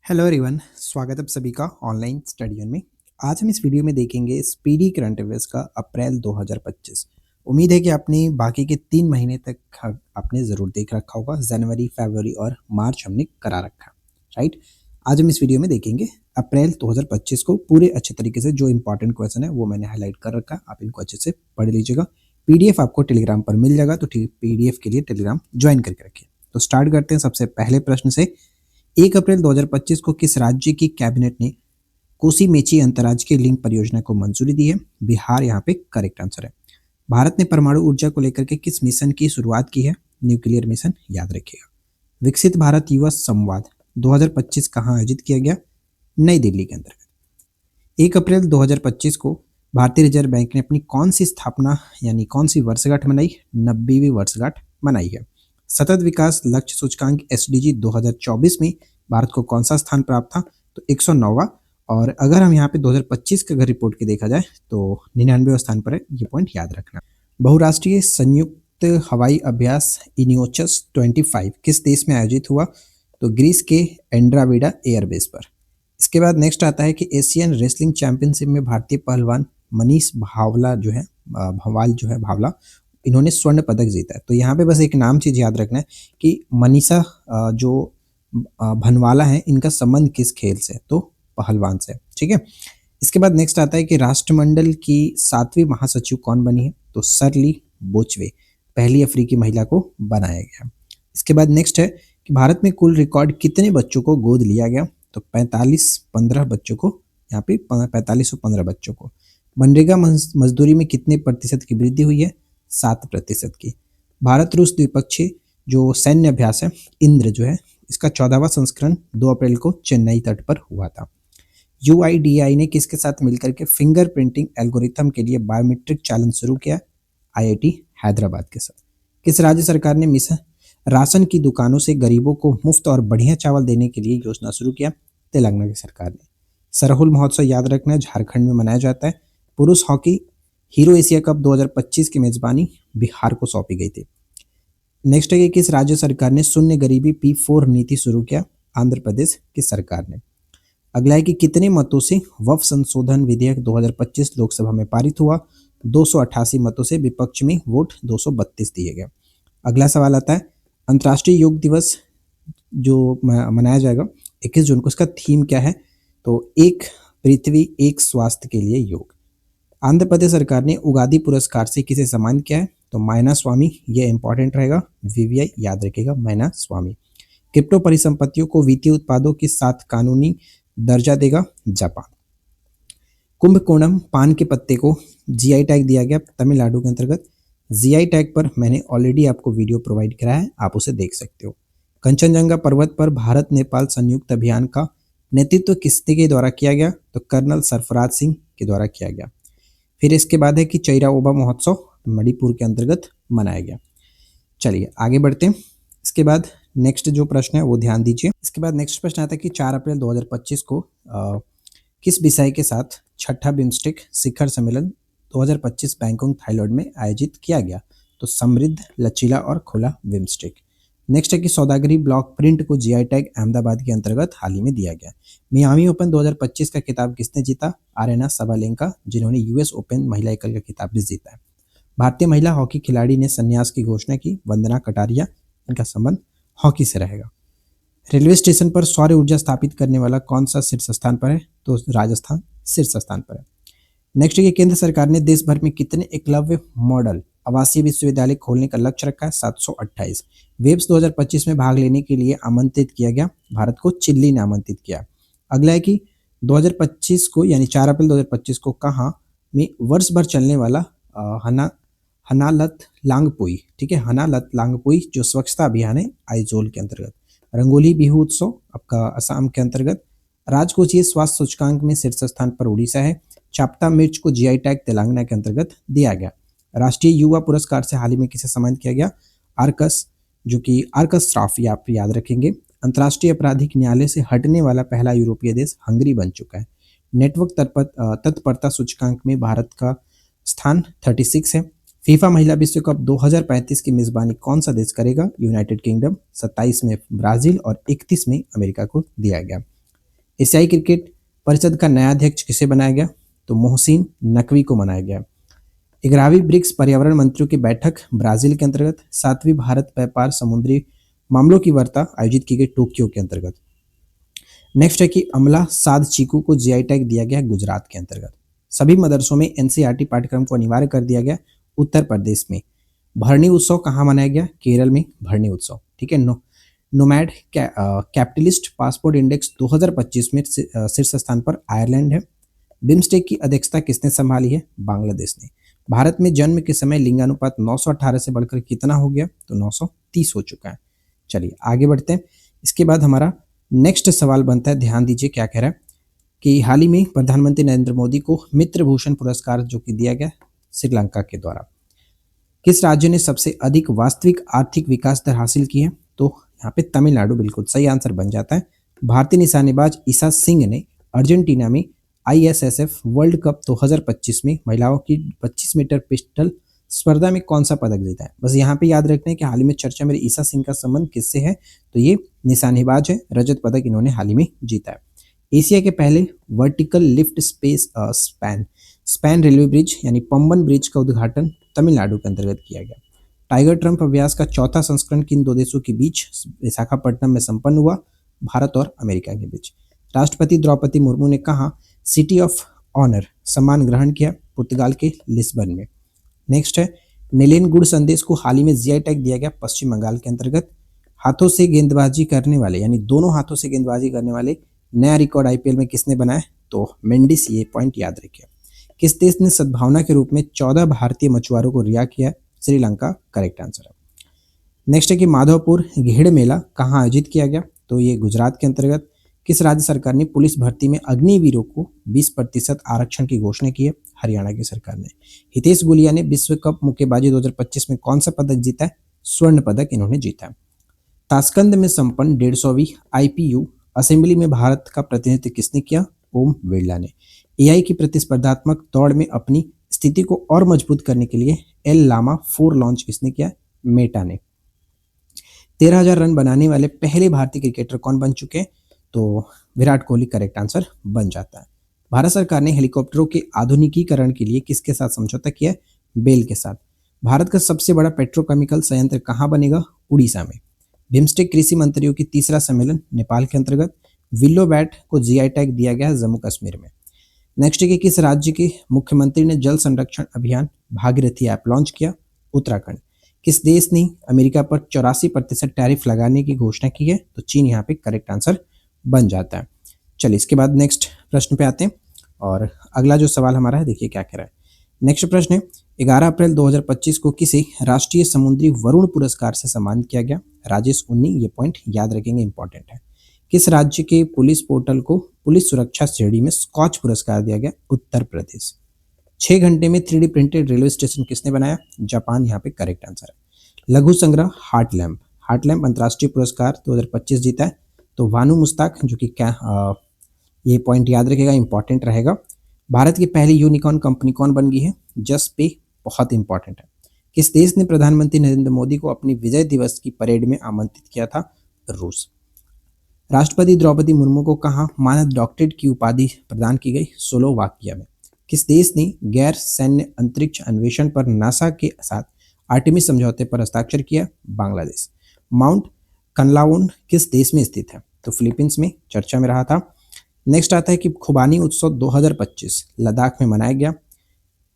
Hello everyone, स्वागत है आप सभी का ऑनलाइन स्टडी में। आज हम इस वीडियो में देखेंगे स्पीडी करंट अफेयर्स का अप्रैल 2025। उम्मीद है कि आपने बाकी के 3 महीने तक आपने ज़रूर देख रखा होगा। जनवरी, फरवरी और मार्च हमने करा रखा, राइट। आज हम इस वीडियो में देखेंगे अप्रैल 2025 को पूरे अच्छे तरीके से। जो इंपॉर्टेंट क्वेश्चन है वो मैंने हाईलाइट कर रखा है, आप इनको अच्छे से पढ़ लीजिएगा। पीडीएफ आपको टेलीग्राम पर मिल जाएगा, तो पीडीएफ के लिए टेलीग्राम ज्वाइन करके रखिए। तो स्टार्ट करते हैं सबसे पहले प्रश्न से। 1 अप्रैल 2025 को किस राज्य की कैबिनेट ने कोसी मेची अंतर्राज्यीय लिंक परियोजना को मंजूरी दी है? बिहार यहाँ पे करेक्ट आंसर है। भारत ने परमाणु ऊर्जा को लेकर के किस मिशन की शुरुआत की है? न्यूक्लियर मिशन, याद रखिएगा। विकसित भारत युवा संवाद 2025 कहाँ आयोजित किया गया? नई दिल्ली के अंतर्गत। 1 अप्रैल 2025 को भारतीय रिजर्व बैंक ने अपनी कौन सी स्थापना यानी कौन सी वर्षगांठ मनाई? 90वीं वर्षगांठ मनाई है। सतत विकास लक्ष्य सूचकांक एसडीजी 2024 में भारत को कौन सा स्थान प्राप्त था? तो 109वां। और अगर हम यहाँ पे 2025 का अगर रिपोर्ट के देखा जाए तो 99वें स्थान पर है, ये पॉइंट याद रखना। बहुराष्ट्रीय संयुक्त हवाई अभ्यास इनियोचस 25 किस देश में आयोजित हुआ? तो ग्रीस के एंड्रावेडा एयरबेस पर। इसके बाद नेक्स्ट आता है कि एशियन रेसलिंग चैंपियनशिप में भारतीय पहलवान मनीष भावला जो है भावला, इन्होंने स्वर्ण पदक जीता है। तो यहाँ पे बस एक नाम चीज याद रखना है कि मनीषा जो भनवाला है, इनका संबंध किस खेल से? तो पहलवान से, ठीक है। इसके बाद नेक्स्ट आता है कि राष्ट्रमंडल की 7वीं महासचिव कौन बनी है? तो सरली बोचवे, पहली अफ्रीकी महिला को बनाया गया। इसके बाद नेक्स्ट है कि भारत में कुल रिकॉर्ड कितने बच्चों को गोद लिया गया? तो 4515 बच्चों को, यहाँ पे 4515 बच्चों को। मनरेगा मजदूरी में कितने प्रतिशत की वृद्धि हुई है? 7% की। भारत रूस द्विपक्षीय जो सैन्य अभ्यास है इंद्र जो है, इसका 14वां संस्करण 2 अप्रैल को चेन्नई तट पर हुआ था। यूआईडीआई ने किसके साथ मिलकर के फिंगर प्रिंटिंग एल्गोरिथम के लिए बायोमेट्रिक चालन शुरू किया? आईआईटी हैदराबाद के साथ। किस राज्य सरकार ने मिशन राशन की दुकानों से गरीबों को मुफ्त और बढ़िया चावल देने के लिए योजना शुरू किया? तेलंगाना की सरकार ने। सरहुल महोत्सव याद रखना, झारखंड में मनाया जाता है। पुरुष हॉकी हीरो एशिया कप 2025 की मेजबानी बिहार को सौंपी गई थी। नेक्स्ट है कि किस राज्य सरकार ने शून्य गरीबी P4 नीति शुरू किया? आंध्र प्रदेश की सरकार ने। अगला है कि कितने मतों से वक्फ संशोधन विधेयक 2025 लोकसभा में पारित हुआ? 288 मतों से, विपक्ष में वोट 232 दिए गए। अगला सवाल आता है अंतर्राष्ट्रीय योग दिवस जो मनाया जाएगा 21 जून को, इसका थीम क्या है? तो एक पृथ्वी एक स्वास्थ्य के लिए योग। आंध्र प्रदेश सरकार ने उगादी पुरस्कार से किसे सम्मानित किया है? तो मैना स्वामी, ये इंपॉर्टेंट रहेगा, वीवीआई याद रखेगा, मैना स्वामी। क्रिप्टो परिसंपत्तियों को वित्तीय उत्पादों के साथ कानूनी दर्जा देगा जापान। कुंभकोणम पान के पत्ते को जीआई टैग दिया गया तमिलनाडु के अंतर्गत। जीआई टैग पर मैंने ऑलरेडी आपको वीडियो प्रोवाइड कराया है, आप उसे देख सकते हो। कंचनजंगा पर्वत पर भारत नेपाल संयुक्त अभियान का नेतृत्व किसके द्वारा किया गया? तो कर्नल सरफराज सिंह के द्वारा किया गया। फिर इसके बाद है कि चैरा ओबा महोत्सव मणिपुर के अंतर्गत मनाया गया। चलिए आगे बढ़ते हैं। इसके बाद नेक्स्ट जो प्रश्न है वो ध्यान दीजिए। इसके बाद नेक्स्ट प्रश्न आता है कि 4 अप्रैल 2025 को किस विषय के साथ छठा बिम्स्टेक शिखर सम्मेलन 2025 बैंकॉक थाईलैंड में आयोजित किया गया? तो समृद्ध, लचीला और खुला बिम्स्टेक। नेक्स्ट है कि सौदागरी ब्लॉक प्रिंट को जीआई टैग अहमदाबाद के अंतर्गत हाल ही में दिया गया। मियामी ओपन 2025 का खिताब किसने जीता? आरेना सबालेंका, जिन्होंने यूएस ओपन महिला एकल का खिताब भी जीता है। भारतीय महिला हॉकी खिलाड़ी ने संन्यास की घोषणा की, वंदना कटारिया, इनका संबंध हॉकी से रहेगा। रेलवे स्टेशन पर सौर ऊर्जा स्थापित करने वाला कौन सा शीर्ष स्थान पर है? तो राजस्थान शीर्ष स्थान पर है। नेक्स्ट है कि केंद्र सरकार ने देश भर में कितने एकलव्य मॉडल आवासीय विश्वविद्यालय खोलने का लक्ष्य रखा है? 728। वेब्स 2025 में भाग लेने के लिए आमंत्रित किया गया, भारत को चिल्ली ने आमंत्रित किया। अगला है कि 2025 को यानी 4 अप्रैल 2025 को कहाँ में वर्ष भर चलने वाला हनालत लांगपुई, ठीक है, हनालत लांगपुई जो स्वच्छता अभियान है आइजोल के अंतर्गत। रंगोली बिहू उत्सव आपका असम के अंतर्गत। राजकोषीय स्वास्थ्य सूचकांक में शीर्ष स्थान पर उड़ीसा है। चाप्टा मिर्च को जीआई टैग तेलंगाना के अंतर्गत दिया गया। राष्ट्रीय युवा पुरस्कार से हाल ही में किसे सम्मानित किया गया? आर्कस, जो कि आर्कस श्राफ, ये आप याद रखेंगे। अंतर्राष्ट्रीय आपराधिक न्यायालय से हटने वाला पहला यूरोपीय देश हंगरी बन चुका है। नेटवर्क तत्परता सूचकांक में भारत का स्थान 36 है। फीफा महिला विश्व कप 2035 की मेजबानी कौन सा देश करेगा? United kingdom. 27 में ब्राजील और 31 में अमेरिका को दिया गया। एशियाई क्रिकेट परिषद का नया अध्यक्ष किसे बनाया गया? तो मोहसिन नकवी को बनाया गया। 11वीं ब्रिक्स पर्यावरण मंत्रियों की बैठक ब्राजील के अंतर्गत। 7वीं भारत व्यापार समुद्री मामलों की वार्ता आयोजित की गई टोक्यो के अंतर्गत। नेक्स्ट है कि अमला साध चीकू को जीआई टैग दिया गया गुजरात के अंतर्गत। सभी मदरसों में एनसीईआरटी पाठ्यक्रम को अनिवार्य कर दिया गया उत्तर प्रदेश में। भरणी उत्सव कहाँ मनाया गया? केरल में भरणी उत्सव। ठीक है। नोमैड कैपिटलिस्ट पासपोर्ट इंडेक्स 2025 में शीर्ष स्थान पर आयरलैंड है। बिम्स्टेक की अध्यक्षता किसने संभाली है? बांग्लादेश ने। भारत में जन्म के समय लिंगानुपात 918 से बढ़कर कितना हो गया? तो 930 हो चुका है। चलिए आगे बढ़ते हैं। इसके बाद हमारा नेक्स्ट सवाल बनता है, ध्यान दीजिए क्या कह रहा है कि हाल ही में प्रधानमंत्री नरेंद्र मोदी को मित्र भूषण पुरस्कार जो कि दिया गया श्रीलंका के द्वारा। किस राज्य ने सबसे अधिक वास्तविक आर्थिक विकास दर हासिल की है? तो यहाँ पे तमिलनाडु बिल्कुल सही आंसर बन जाता है। भारतीय निशानेबाज ईशा सिंह ने अर्जेंटीना में आईएसएसएफ वर्ल्ड कप 2025 में महिलाओं की 25 मीटर पिस्टल स्पर्धा में कौन सा पदक जीता है? बस यहाँ पे याद रखना है कि हाल ही में चर्चा में ईशा सिंह का संबंध किससे है? तो ये निशानेबाज है, रजत पदक इन्होंने हाल ही में जीता है। एशिया के पहले vertical lift span railway bridge यानी पंबन ब्रिज का उद्घाटन तमिलनाडु के अंतर्गत किया गया। टाइगर ट्रंप अभ्यास का चौथा संस्करण किन दो देशों के बीच विशाखापट्टनम में संपन्न हुआ? भारत और अमेरिका के बीच। राष्ट्रपति द्रौपदी मुर्मू ने कहा सिटी ऑफ ऑनर सम्मान ग्रहण किया? पुर्तगाल के लिस्बन में। नेक्स्ट है नीलेन गुड़ संदेश को हाल ही में जीआई टैग दिया गया पश्चिम बंगाल के अंतर्गत। हाथों से गेंदबाजी करने वाले यानी दोनों हाथों से गेंदबाजी करने वाले नया रिकॉर्ड आईपीएल में किसने बनाया? तो मेंडिस। ये पॉइंट याद रखिए। किस देश ने सद्भावना के रूप में 14 भारतीय मछुआरों को रिहा किया? श्रीलंका करेक्ट आंसर है। नेक्स्ट है कि माधवपुर घेड़ मेला कहाँ आयोजित किया गया? तो ये गुजरात के अंतर्गत। किस राज्य सरकार ने पुलिस भर्ती में अग्निवीरों को 20% आरक्षण की घोषणा की है? हरियाणा की सरकार ने। हितेश गुलिया ने विश्व कप मुक्केबाजी 2025 में कौन सा पदक जीता है? स्वर्ण पदक इन्होंने जीता है। ताशकंद में संपन्न 150वीं आईपीयू असेंबली में भारत का प्रतिनिधित्व किसने किया? ओम बिरला ने। एआई की प्रतिस्पर्धात्मक दौड़ में अपनी स्थिति को और मजबूत करने के लिए एल लामा 4 लॉन्च किसने किया? मेटा ने। 13,000 रन बनाने वाले पहले भारतीय क्रिकेटर कौन बन चुके हैं? तो विराट कोहली करेक्ट आंसर बन जाता है। भारत सरकार ने हेलीकॉप्टरों के आधुनिकीकरण के लिए किसके साथ समझौता किया है? बेल के साथ। भारत का सबसे बड़ा पेट्रोकेमिकल संयंत्र कहाँ बनेगा? उड़ीसा में। बिम्स्टेक कृषि मंत्रियों की तीसरा सम्मेलन नेपाल के अंतर्गत। विल्लो बैट को जीआई टैग दिया गया है जम्मू कश्मीर में। नेक्स्ट है कि किस राज्य के मुख्यमंत्री ने जल संरक्षण अभियान भागीरथी ऐप लॉन्च किया? उत्तराखंड। किस देश ने अमेरिका पर 84% टैरिफ लगाने की घोषणा की है? तो चीन यहाँ पे करेक्ट आंसर बन जाता है। चलिए इसके बाद नेक्स्ट प्रश्न पे आते हैं और अगला जो सवाल हमारा है देखिए क्या कह रहा है। नेक्स्ट प्रश्न है 11 अप्रैल 2025 को किसे राष्ट्रीय समुद्री वरुण पुरस्कार से सम्मानित किया गया? राजेश उन्नी। ये पॉइंट याद रखेंगे, इंपॉर्टेंट है। किस राज्य के पुलिस पोर्टल को पुलिस सुरक्षा श्रेणी में स्कॉच पुरस्कार दिया गया? उत्तर प्रदेश। 6 घंटे में 3D प्रिंटेड रेलवे स्टेशन किसने बनाया? जापान यहाँ पे करेक्ट आंसर है। लघु संग्रह हार्ट लैम्प अंतर्राष्ट्रीय पुरस्कार 2025 जीता है तो वानू मुस्ताक, जो कि क्या ये पॉइंट याद रखेगा, इंपॉर्टेंट रहेगा। भारत की पहली यूनिकॉर्न कंपनी कौन बन गई है? जस्ट पे। बहुत इंपॉर्टेंट है। किस देश ने प्रधानमंत्री नरेंद्र मोदी को अपनी विजय दिवस की परेड में आमंत्रित किया था? रूस। राष्ट्रपति द्रौपदी मुर्मू को कहाँ मानद डॉक्टरेट की उपाधि प्रदान की गई? स्लोवाकिया में। किस देश ने गैर सैन्य अंतरिक्ष अन्वेषण पर नासा के साथ आर्टेमिस समझौते पर हस्ताक्षर किया? बांग्लादेश। माउंट कनलाउन किस देश में स्थित है? तो फिलीपींस में, चर्चा में रहा था। नेक्स्ट आता है कि खुबानी उत्सव 2025 लद्दाख में मनाया गया।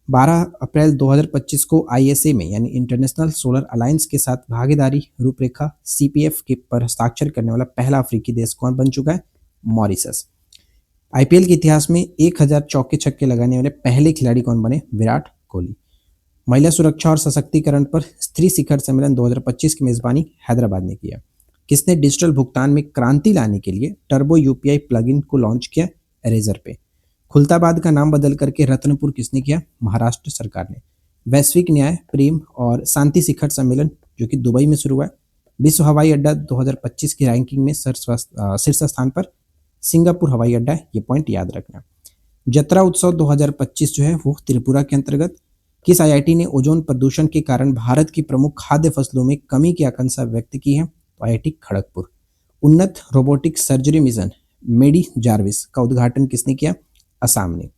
12 अप्रैल 2025 को आईएसए में यानी इंटरनेशनल सोलर अलायंस के साथ भागीदारी रूपरेखा सीपीएफ के पर हस्ताक्षर करने वाला पहला अफ्रीकी देश कौन बन चुका है? मॉरिशस। आईपीएल के इतिहास में 1000 चौके छक्के लगाने वाले पहले खिलाड़ी कौन बने? विराट कोहली। महिला सुरक्षा और सशक्तिकरण पर स्त्री शिखर सम्मेलन 2025 की मेजबानी हैदराबाद ने किया। किसने डिजिटल भुगतान में क्रांति लाने के लिए टर्बो यूपीआई प्लगइन को लॉन्च किया? रेजर पे। खुलताबाद का नाम बदल करके रत्नपुर किसने किया? महाराष्ट्र सरकार ने। वैश्विक न्याय, प्रेम और शांति शिखर सम्मेलन जो कि दुबई में शुरू हुआ है। विश्व हवाई अड्डा 2025 की रैंकिंग में शीर्ष स्थान पर सिंगापुर हवाई अड्डा है। ये पॉइंट याद रखना। जत्रा उत्सव 2025 जो है वो त्रिपुरा के अंतर्गत। किस आईआईटी ने ओजोन प्रदूषण के कारण भारत की प्रमुख खाद्य फसलों में कमी की आशंका व्यक्त की है? तो आईआईटी खड़गपुर। उन्नत रोबोटिक सर्जरी मिशन मेडी जार्विस का उद्घाटन किसने किया? असम ने।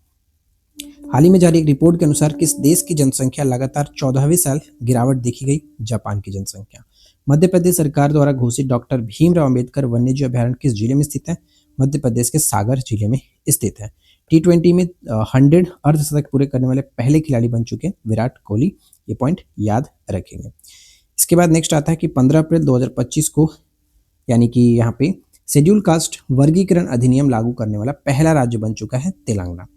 हाल ही में जारी एक रिपोर्ट के अनुसार किस देश की जनसंख्या लगातार 14वें साल गिरावट देखी गई? जापान की जनसंख्या। मध्य प्रदेश सरकार द्वारा घोषित डॉक्टर भीमराव अंबेडकर वन्यजीव अभयारण्य किस जिले में स्थित है? मध्य प्रदेश के सागर जिले में स्थित है। T20 में 100 अर्धशतक पूरे करने वाले पहले खिलाड़ी बन चुके विराट कोहली, ये पॉइंट याद रखेंगे। इसके बाद नेक्स्ट आता है कि 15 अप्रैल 2025 को, यानी कि यहाँ पे शेड्यूल कास्ट वर्गीकरण अधिनियम लागू करने वाला पहला राज्य बन चुका है तेलंगाना।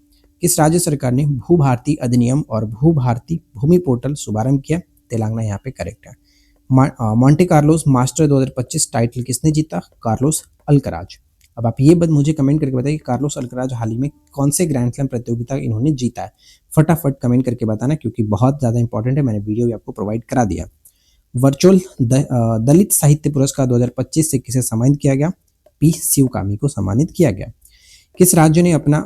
किस राज्य सरकार ने भू भारती अधिनियम और भू भारती भूमि पोर्टल शुभारंभ किया? तेलंगाना यहाँ पे करेक्ट है। मॉन्टे कार्लोस मास्टर 2025 टाइटल किसने जीता? Carlos Alcaraz. अब आप ये मुझे कमेंट करके बताइए कि कार्लोस अल्कराज हाल ही में कौन से ग्रैंड स्लैम प्रतियोगिता इन्होंने जीता है? फटाफट कमेंट करके बताना, क्योंकि बहुत ज़्यादा इंपॉर्टेंट है, मैंने वीडियो भी आपको प्रोवाइड करा दिया। वर्चुअल दलित साहित्य पुरस्कार 2025 से किसे सम्मानित किया गया? पी शिवकामी को सम्मानित किया गया। किस राज्य ने अपना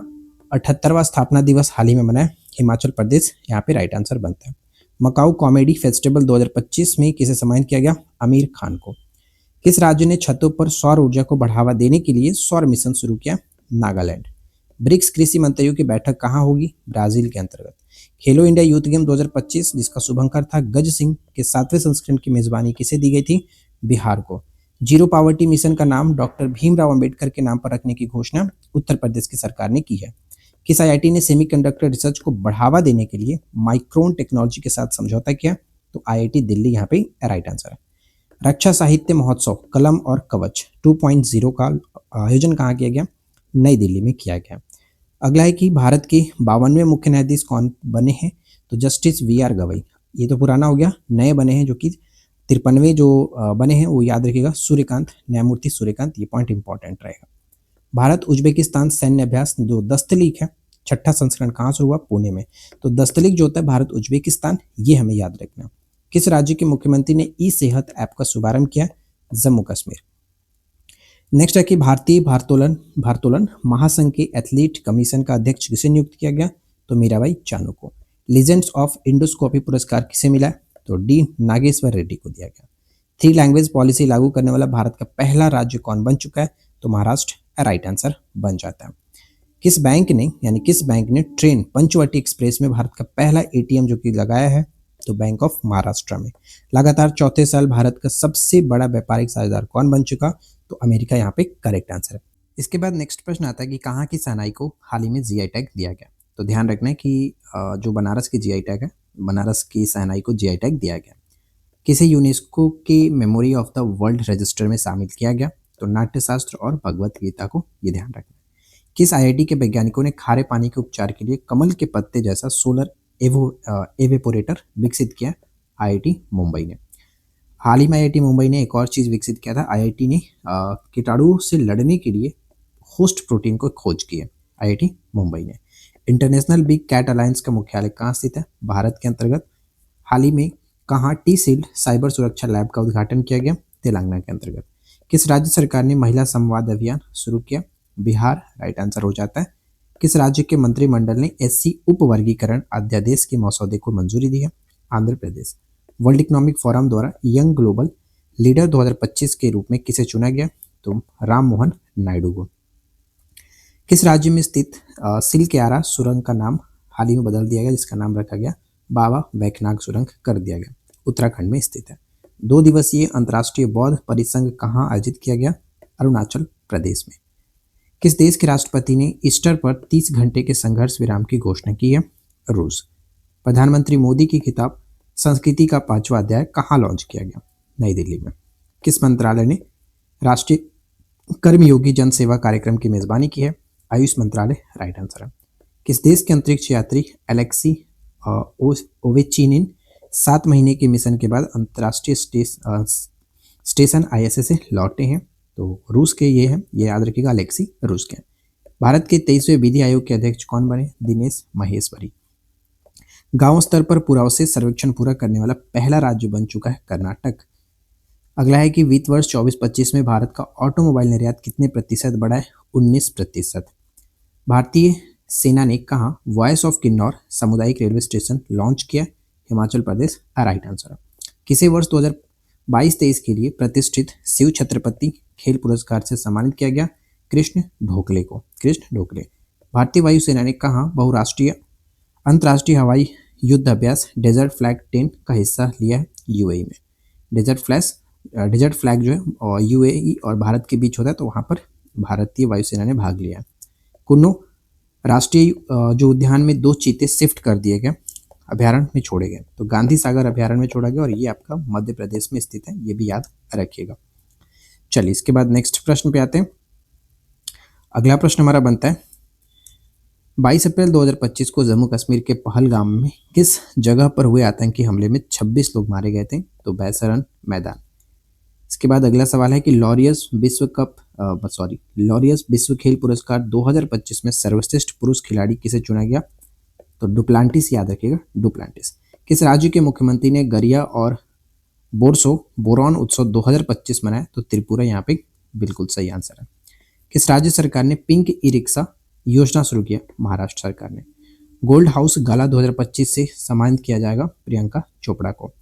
78वां स्थापना दिवस हाल ही में मनाया? हिमाचल प्रदेश, यहाँ पे राइट आंसर बनता है। मकाऊ कॉमेडी फेस्टिवल 2025 में किसे सम्मानित किया गया? आमिर खान को। किस राज्य ने छतों पर सौर ऊर्जा को बढ़ावा देने के लिए सौर मिशन शुरू किया? नागालैंड। ब्रिक्स कृषि मंत्रियों की बैठक कहाँ होगी? ब्राजील के अंतर्गत। खेलो इंडिया यूथ गेम 2025 जिसका शुभंकर था गज सिंह के 7वें संस्करण की मेजबानी किसे दी गई थी? बिहार को। जीरो पावर्टी मिशन का नाम डॉक्टर भीमराव अंबेडकर के नाम पर रखने की घोषणा उत्तर प्रदेश की सरकार ने की है। किस आईआईटी ने सेमीकंडक्टर रिसर्च को बढ़ावा देने के लिए माइक्रोन टेक्नोलॉजी के साथ समझौता किया? तो आईआईटी दिल्ली यहाँ पे राइट आंसर है। रक्षा साहित्य महोत्सव कलम और कवच 2.0 का आयोजन कहाँ किया गया? नई दिल्ली में किया गया। अगला है कि भारत के 52वें मुख्य न्यायाधीश कौन बने हैं? तो जस्टिस वी.आर. गवई। ये तो पुराना हो गया, नए बने हैं जो कि 53वें जो बने हैं वो याद रखिएगा, सूर्यकांत, न्यायमूर्ति सूर्यकांत, ये पॉइंट इंपॉर्टेंट रहेगा। भारत उज्बेकिस्तान सैन्य अभ्यास जो दस्तलीक है, छठा संस्करण कहाँ से हुआ? पुणे में। तो दस्तलीक जो होता है भारत उज्बेकिस्तान, ये हमें याद रखना। किस राज्य के मुख्यमंत्री ने ई सेहत ऐप का शुभारंभ किया? जम्मू कश्मीर। नेक्स्ट है कि भारतीय भारोत्तोलन महासंघ के एथलीट कमीशन का अध्यक्ष किसे नियुक्त किया गया? तो मीराबाई चानू को। लीजेंड्स ऑफ इंडोस्कोपी पुरस्कार किसे मिला? तो डी नागेश्वर रेड्डी को दिया गया। 3 लैंग्वेज पॉलिसी लागू करने वाला भारत का पहला राज्य कौन बन चुका है? तो महाराष्ट्र राइट आंसर बन जाता है। किस बैंक ने ट्रेन पंचवटी एक्सप्रेस में भारत का पहला एटीएम जो कि लगाया है? तो बैंक ऑफ महाराष्ट्र में। लगातार चौथे साल भारत का सबसे बड़ा व्यापारिक साझेदार कौन बन चुका? तो अमेरिका यहाँ पे करेक्ट आंसर है। इसके बाद नेक्स्ट प्रश्न आता है कि कहाँ की शहनाई को हाल ही में जीआई टैग दिया गया? तो ध्यान रखना है कि जो बनारस की जीआई टैग है, बनारस की शहनाई को जीआई टैग दिया गया। किसे यूनेस्को के memory of the world register में शामिल किया गया? तो नाट्यशास्त्र और भगवत गीता को, ये ध्यान रखना। किस आईआईटी के वैज्ञानिकों ने खारे पानी के उपचार के लिए कमल के पत्ते जैसा सोलर एवेपोरेटर विकसित किया? आईआईटी मुंबई ने। हाल ही में आईआईटी मुंबई ने एक और चीज़ विकसित किया था, आईआईटी ने कीटाणुओं से लड़ने के लिए होस्ट प्रोटीन को खोज की है, आईआईटी मुंबई ने। इंटरनेशनल बिग कैट अलायंस का मुख्यालय कहाँ स्थित है? भारत के अंतर्गत। हाल ही में कहाँ टी सील्ड साइबर सुरक्षा लैब का उद्घाटन किया गया? तेलंगाना के अंतर्गत। किस राज्य सरकार ने महिला संवाद अभियान शुरू किया? बिहार राइट आंसर हो जाता है। किस राज्य के मंत्रिमंडल ने एससी उप वर्गीकरण अध्यादेश के मसौदे को मंजूरी दी है? Andhra Pradesh. World economic forum द्वारा यंग ग्लोबल लीडर 2025 के रूप में किसे चुना गया? तो राम मोहन नायडू को। किस राज्य में स्थित सिलक्यारा सुरंग का नाम हाल ही में बदल दिया गया, जिसका नाम रखा गया बाबा वैद्यनाथ सुरंग कर दिया गया? उत्तराखंड में स्थित है। 2 दिवसीय अंतर्राष्ट्रीय बौद्ध परिसंघ कहाँ आयोजित किया गया? अरुणाचल प्रदेश में। किस देश के राष्ट्रपति ने ईस्टर पर 30 घंटे के संघर्ष विराम की घोषणा की है? रूस। प्रधानमंत्री मोदी की किताब संस्कृति का 5वां अध्याय कहाँ लॉन्च किया गया? नई दिल्ली में। किस मंत्रालय ने राष्ट्रीय कर्मयोगी जन सेवा कार्यक्रम की मेजबानी की है? आयुष मंत्रालय राइट आंसर है। किस देश के अंतरिक्ष यात्री एलेक्सी ओवेचिनिन 7 महीने के मिशन के बाद अंतर्राष्ट्रीय स्टेशन आईएसएस से लौटे हैं? तो रूस के ये हैं, ये याद रखिएगा, अलेक्सी रूस के हैं। भारत के 23वें विधि आयोग के अध्यक्ष कौन बने? दिनेश माहेश्वरी। गांव स्तर पर पुरावशेष सर्वेक्षण पूरा करने वाला पहला राज्य बन चुका है कर्नाटक। अगला है कि वित्त वर्ष 24-25 में भारत का ऑटोमोबाइल निर्यात कितने प्रतिशत बढ़ा है? 19%। भारतीय सेना ने कहाँ वॉइस ऑफ किन्नौर सामुदायिक रेलवे स्टेशन लॉन्च किया? Himachal Pradesh right answer. किसे वर्ष 2022-23 के लिए प्रतिष्ठित शिव छत्रपति खेल पुरस्कार से सम्मानित किया गया? कृष्ण ढोकले को, कृष्ण ढोकले। भारतीय वायुसेना ने कहाँ बहुराष्ट्रीय अंतर्राष्ट्रीय हवाई युद्ध अभ्यास डेजर्ट फ्लैग 10 का हिस्सा लिया है? यूएई में। डेजर्ट फ्लैग जो है और यूएई और भारत के बीच होता है, तो वहाँ पर भारतीय वायुसेना ने भाग लिया। कुन्नू राष्ट्रीय जो उद्यान में 2 चीते शिफ्ट कर दिए गए, अभ्यारण्य में छोड़े गए, तो गांधी सागर अभ्यारण्य में छोड़ा गया और ये आपका मध्य प्रदेश में स्थित है, ये भी याद रखिएगा। चलिए इसके बाद नेक्स्ट प्रश्न पे आते हैं। अगला प्रश्न हमारा बनता है 22 अप्रैल 2025 को जम्मू कश्मीर के पहलगाम में किस जगह पर हुए आतंकी हमले में 26 लोग मारे गए थे? तो बैसरन मैदान। इसके बाद अगला सवाल है कि लॉरियस विश्व खेल पुरस्कार 2025 में सर्वश्रेष्ठ पुरुष खिलाड़ी किसे चुना गया? तो डुप्लांटिस, याद रखिएगा डुप्लांटिस। किस राज्य के मुख्यमंत्री ने गरिया और बोरॉन उत्सव 2025 मनाया? तो त्रिपुरा यहाँ पे बिल्कुल सही आंसर है। किस राज्य सरकार ने पिंक ई रिक्शा योजना शुरू किया? महाराष्ट्र सरकार ने। गोल्ड हाउस गाला 2025 से सम्मानित किया जाएगा प्रियंका चोपड़ा को।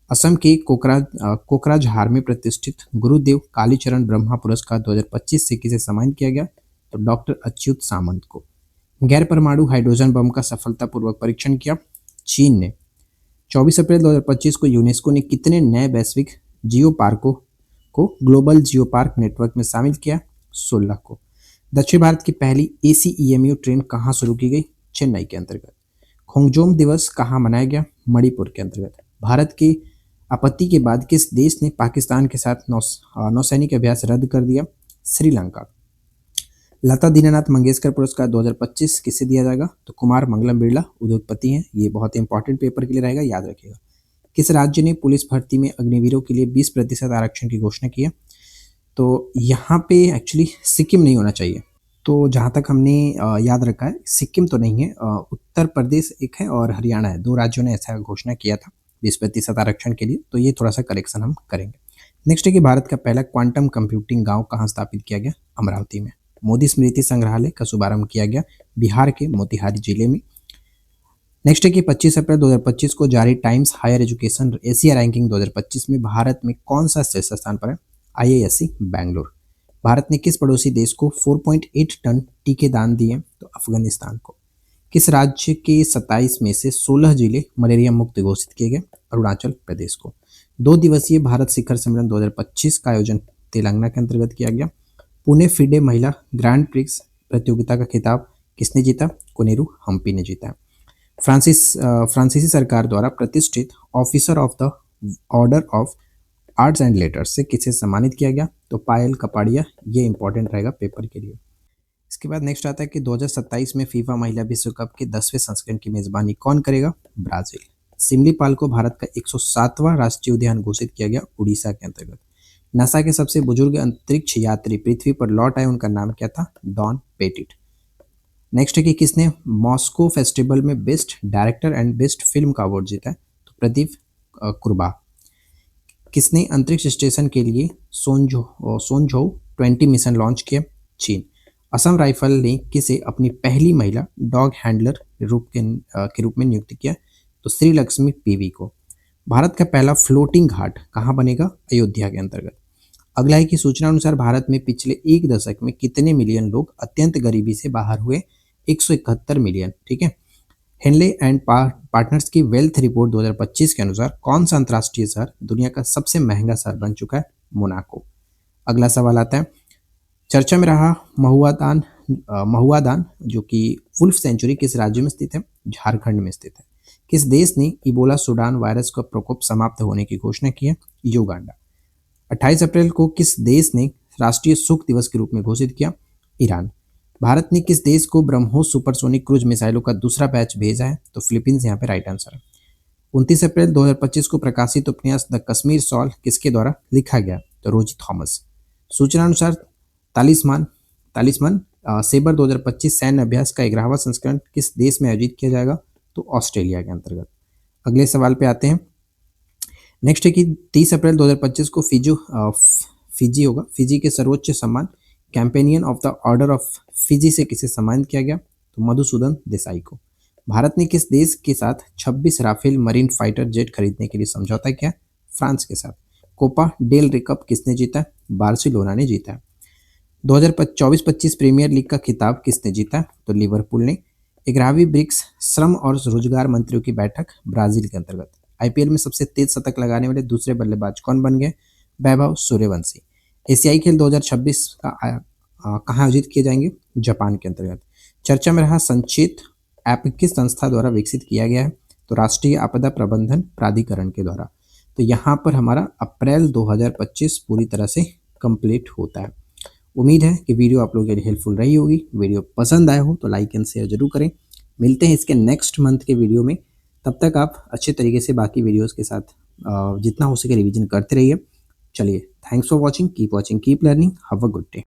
असम के कोकराझार में प्रतिष्ठित गुरुदेव कालीचरण ब्रह्मा पुरस्कार 2025 से किसे सम्मानित किया गया? तो डॉक्टर अच्युत सामंत को। गैर परमाणु हाइड्रोजन बम का सफलतापूर्वक परीक्षण किया चीन ने। 24 अप्रैल 2025 को यूनेस्को ने कितने नए वैश्विक जियो पार्कों को ग्लोबल जियो पार्क नेटवर्क में शामिल किया? 16 को। दक्षिण भारत की पहली ACEMU ट्रेन कहाँ शुरू की गई? चेन्नई के अंतर्गत। खोंगजोम दिवस कहाँ मनाया गया? मणिपुर के अंतर्गत। भारत की आपत्ति के बाद किस देश ने पाकिस्तान के साथ नौसैनिक अभ्यास रद्द कर दिया? श्रीलंका। लता दीनानाथ मंगेशकर पुरस्कार 2025 किसे दिया जाएगा? तो कुमार मंगलम बिरला उद्योगपति हैं, ये बहुत इंपॉर्टेंट पेपर के लिए रहेगा, याद रखिएगा। किस राज्य ने पुलिस भर्ती में अग्निवीरों के लिए 20% आरक्षण की घोषणा की है? तो यहाँ पे एक्चुअली सिक्किम नहीं होना चाहिए, तो जहाँ तक हमने याद रखा है सिक्किम तो नहीं है, उत्तर प्रदेश एक है और हरियाणा है, 2 राज्यों ने ऐसा घोषणा किया था 20% आरक्षण के लिए, तो ये थोड़ा सा करेक्शन हम करेंगे। नेक्स्ट है कि भारत का पहला क्वांटम कंप्यूटिंग गांव कहाँ स्थापित किया गया? अमरावती में। मोदी स्मृति संग्रहालय का शुभारंभ किया गया बिहार के मोतिहारी जिले में। नेक्स्ट है कि 25 अप्रैल 2025 को जारी Times Higher Education Asia ranking 2025 में भारत में कौन सा शीर्ष स्थान पर है? IISc बैंगलोर। भारत ने किस पड़ोसी देश को 4.8 टन टीके दान दिए? तो अफगानिस्तान को। किस राज्य के 27 में से 16 जिले मलेरिया मुक्त घोषित किए गए? अरुणाचल प्रदेश को। 2 दिवसीय भारत शिखर सम्मेलन 2025 का आयोजन तेलंगाना के अंतर्गत किया गया। पुणे फिडे महिला ग्रैंड प्रिक्स प्रतियोगिता का खिताब किसने जीता? कोनेरू हम्पी ने जीता है। फ्रांसीसी सरकार द्वारा प्रतिष्ठित officer of the order of arts and letters से किसे सम्मानित किया गया? तो पायल कपाड़िया, ये इंपॉर्टेंट रहेगा पेपर के लिए। इसके बाद नेक्स्ट आता है कि 2027 में फीफा महिला विश्व कप के 10वें संस्करण की मेजबानी कौन करेगा? ब्राजील। सिमलीपाल को भारत का 107वां राष्ट्रीय उद्यान घोषित किया गया उड़ीसा के अंतर्गत। नासा के सबसे बुजुर्ग अंतरिक्ष यात्री पृथ्वी पर लौट आए, उनका नाम क्या था? Don petit. नेक्स्ट है कि किसने मॉस्को फेस्टिवल में best director and best film का अवार्ड जीता है? तो प्रदीप कुरबा। किसने अंतरिक्ष स्टेशन के लिए सोनझोउ 20 मिशन लॉन्च किया? चीन। असम राइफल ने किसे अपनी पहली महिला डॉग हैंडलर के रूप में नियुक्त किया? तो श्री लक्ष्मी PV को। भारत का पहला फ्लोटिंग घाट कहाँ बनेगा? अयोध्या के अंतर्गत। अगला है कि सूचना अनुसार भारत में पिछले 1 दशक में कितने मिलियन लोग अत्यंत गरीबी से बाहर हुए? 171 मिलियन। ठीक है। हेनले एंड पार्टनर्स की वेल्थ रिपोर्ट 2025 के अनुसार कौन सा अंतर्राष्ट्रीय शहर दुनिया का सबसे महंगा शहर बन चुका है? मोनाको। अगला सवाल आता है, चर्चा में रहा महुआदान जो कि वुल्फ सेंचुरी किस राज्य में स्थित है? झारखंड में स्थित है। किस देश ने इबोला सूडान वायरस का प्रकोप समाप्त होने की घोषणा की है? युगांडा। 28 अप्रैल को किस देश ने राष्ट्रीय शोक दिवस के रूप में घोषित किया? ईरान। भारत ने किस देश को ब्रह्मोस सुपरसोनिक क्रूज मिसाइलों का दूसरा बैच भेजा है? तो फिलीपींस यहाँ पे राइट आंसर है। 29 अप्रैल 2025 को प्रकाशित उपन्यास द कश्मीर शॉल किसके द्वारा लिखा गया? तो रोजी थॉमस। सूचना अनुसार तालिस्मान सेबर 2025 सैन्य अभ्यास का 11वां संस्करण किस देश में आयोजित किया जाएगा? तो ऑस्ट्रेलिया के अंतर्गत। अगले सवाल पे आते हैं। नेक्स्ट है कि 30 अप्रैल 2025 को फिजी के सर्वोच्च सम्मान companion of the order of Fiji से किसे सम्मानित किया गया? तो मधुसूदन देसाई को। भारत ने किस देश के साथ 26 राफेल मरीन फाइटर जेट खरीदने के लिए समझौता किया? फ्रांस के साथ। कोपा डेल रे कप किसने जीता? बार्सिलोना ने जीता। 2024-25 प्रीमियर लीग का खिताब किसने जीता? तो लिवरपूल ने। 11वीं ब्रिक्स श्रम और रोजगार मंत्रियों की बैठक ब्राजील के अंतर्गत। आईपीएल में सबसे तेज शतक लगाने वाले दूसरे बल्लेबाज कौन बन गए? वैभव सूर्यवंशी। एशियाई खेल 2026 कहाँ आयोजित किए जाएंगे? जापान के अंतर्गत। चर्चा में रहा संचित ऐप किस संस्था द्वारा विकसित किया गया है? तो राष्ट्रीय आपदा प्रबंधन प्राधिकरण के द्वारा। तो यहाँ पर हमारा अप्रैल 2025 पूरी तरह से कंप्लीट होता है। उम्मीद है कि वीडियो आप लोगों के लिए हेल्पफुल रही होगी। वीडियो पसंद आया हो तो लाइक एंड शेयर जरूर करें। मिलते हैं इसके नेक्स्ट मंथ के वीडियो में। तब तक आप अच्छे तरीके से बाकी वीडियोस के साथ जितना हो सके रिवीजन करते रहिए। चलिए, thanks for watching, keep learning, have a good day.